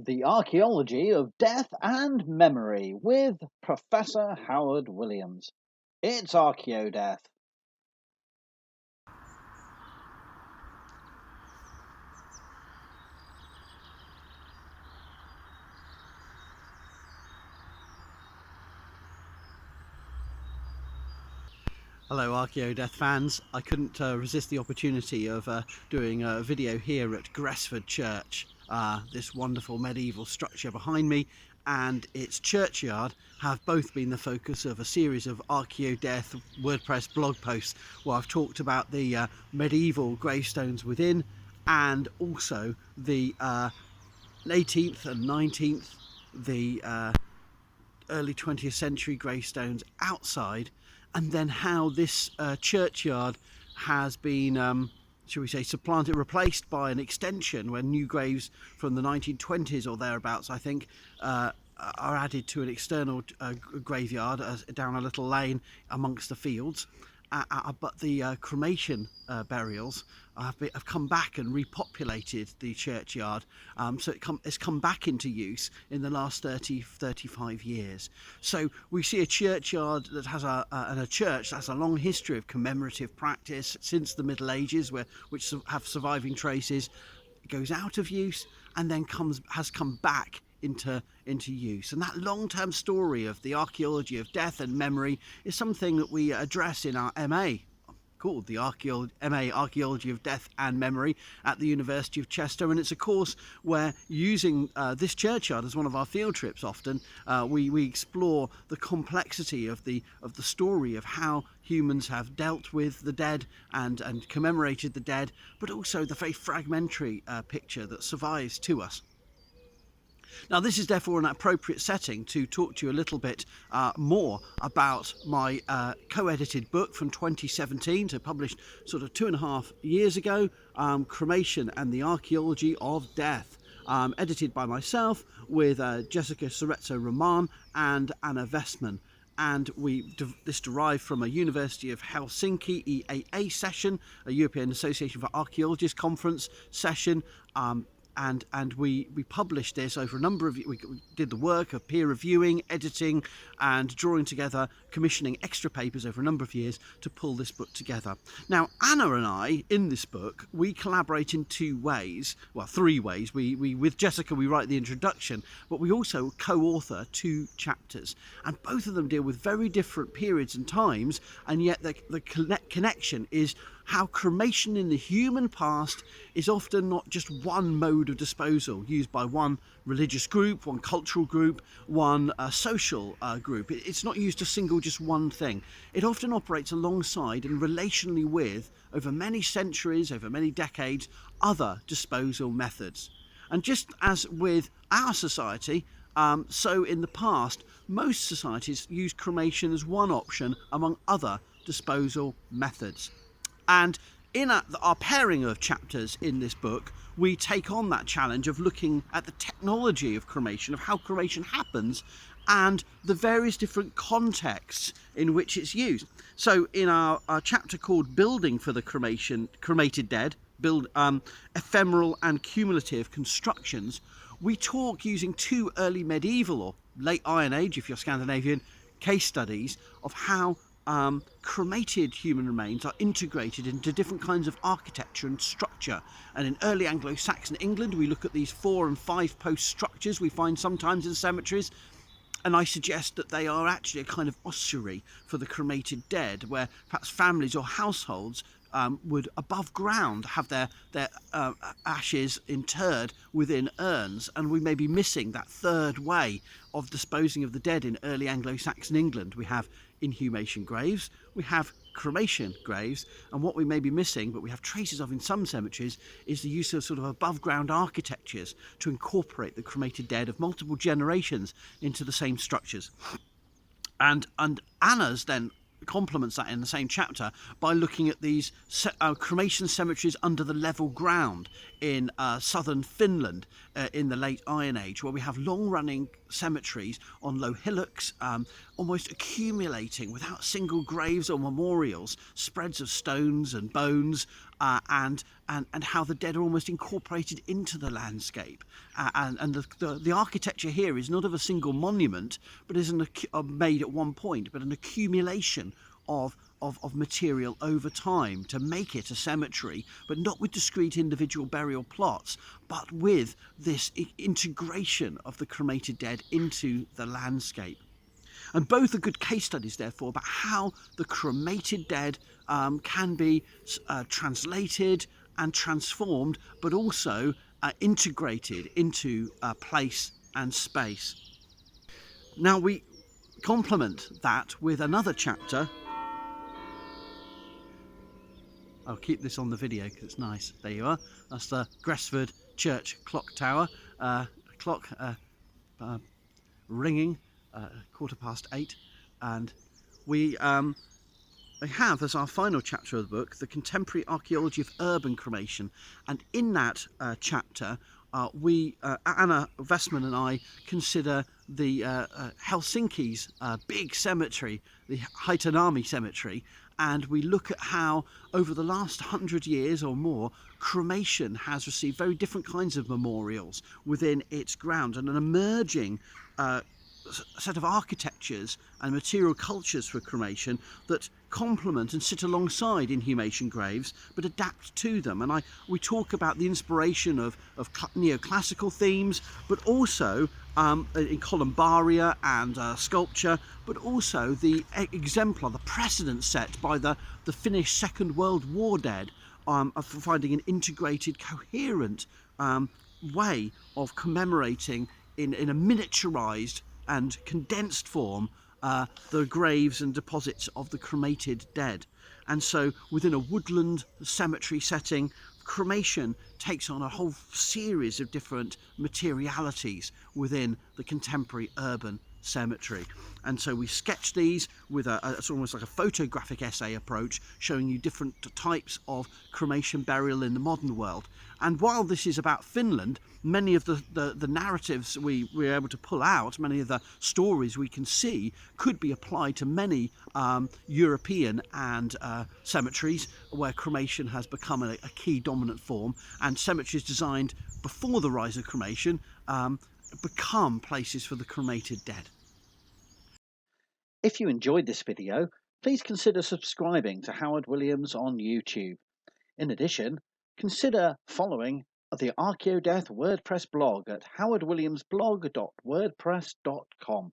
The Archaeology of Death and Memory with Professor Howard Williams. It's Archaeodeath. Hello Archaeodeath fans. I couldn't resist the opportunity of doing a video here at Gresford Church. This wonderful medieval structure behind me and its churchyard have both been the focus of a series of Archaeodeath WordPress blog posts where I've talked about the medieval gravestones within and also the 18th and 19th, the early 20th century gravestones outside, and then how this churchyard has been, shall we say, supplanted, replaced by an extension where new graves from the 1920s or thereabouts, I think, are added to an external graveyard down a little lane amongst the fields. But the cremation burials have come back and repopulated the churchyard, so it's come back into use in the last 35 years. So we see a churchyard that has and a church that has a long history of commemorative practice since the Middle Ages, which have surviving traces. It goes out of use and then has come back into use, and that long-term story of the archaeology of death and memory is something that we address in our MA called the MA Archaeology of Death and Memory at the University of Chester, and it's a course where, using this churchyard as one of our field trips, often we explore the complexity of the story of how humans have dealt with the dead and commemorated the dead, but also the very fragmentary picture that survives to us. Now, this is therefore an appropriate setting to talk to you a little bit more about my co-edited book from 2017, so published sort of 2.5 years ago, Cremation and the Archaeology of Death, edited by myself with Jessica Cerezo-Román and Anna Wessman. And this derived from a University of Helsinki EAA session, a European Association for Archaeologists conference session, and we published this over a number of years. We did the work of peer reviewing, editing and drawing together, commissioning extra papers over a number of years to pull this book together. Now, Anna and I, in this book, we collaborate in two ways, well, three ways. We with Jessica, we write the introduction, but we also co-author 2 chapters, and both of them deal with very different periods and times, and yet the connection is how cremation in the human past is often not just one mode of disposal used by one religious group, one cultural group, one social group. It's not used to single just one thing. It often operates alongside and relationally with, over many centuries, over many decades, other disposal methods. And just as with our society, so in the past, most societies use cremation as one option among other disposal methods. And in our pairing of chapters in this book, we take on that challenge of looking at the technology of cremation, of how cremation happens, and the various different contexts in which it's used. So in our chapter called Building for the Cremated Dead, Ephemeral and Cumulative Constructions, we talk using 2 early medieval or late Iron Age, if you're Scandinavian, case studies of how cremated human remains are integrated into different kinds of architecture and structure. And in early Anglo-Saxon England, we look at these 4 and 5 post structures we find sometimes in cemeteries, and I suggest that they are actually a kind of ossuary for the cremated dead, where perhaps families or households would above ground have their ashes interred within urns, and we may be missing that third way of disposing of the dead in early Anglo-Saxon England. We have inhumation graves, we have cremation graves, and what we may be missing, but we have traces of in some cemeteries, is the use of sort of above ground architectures to incorporate the cremated dead of multiple generations into the same structures. And Anna's then complements that in the same chapter by looking at these cremation cemeteries under the level ground in southern Finland in the late Iron Age, where we have long-running cemeteries on low hillocks, almost accumulating without single graves or memorials, spreads of stones and bones and how the dead are almost incorporated into the landscape. And the architecture here is not of a single monument, but is made at one point, but an accumulation of material over time to make it a cemetery, but not with discrete individual burial plots, but with this integration of the cremated dead into the landscape. And both are good case studies, therefore, about how the cremated dead can be translated and transformed, but also integrated into place and space. Now, we complement that with another chapter. I'll keep this on the video because it's nice. There you are. That's the Gresford Church clock tower. Clock ringing 8:15, and we have as our final chapter of the book the contemporary archaeology of urban cremation, and in that chapter Anna Wessman and I consider the Helsinki's big cemetery, the Hietaniemi cemetery, and we look at how over the last 100 years or more cremation has received very different kinds of memorials within its grounds, and an emerging set of architectures and material cultures for cremation that complement and sit alongside inhumation graves but adapt to them. And we talk about the inspiration of neoclassical themes, but also in columbaria and sculpture, but also the exemplar, the precedent set by the Finnish Second World War dead of finding an integrated, coherent way of commemorating in a miniaturized and condensed form the graves and deposits of the cremated dead. And so within a woodland cemetery setting, cremation takes on a whole series of different materialities within the contemporary urban cemetery. And so we sketch these with it's almost like a photographic essay approach, showing you different types of cremation burial in the modern world. And while this is about Finland, many of the narratives we're able to pull out, many of the stories we can see, could be applied to many European and cemeteries where cremation has become a key dominant form, and cemeteries designed before the rise of cremation become places for the cremated dead. If you enjoyed this video, please consider subscribing to Howard Williams on YouTube. In addition, consider following the Archaeology of Death WordPress blog at howardwilliamsblog.wordpress.com.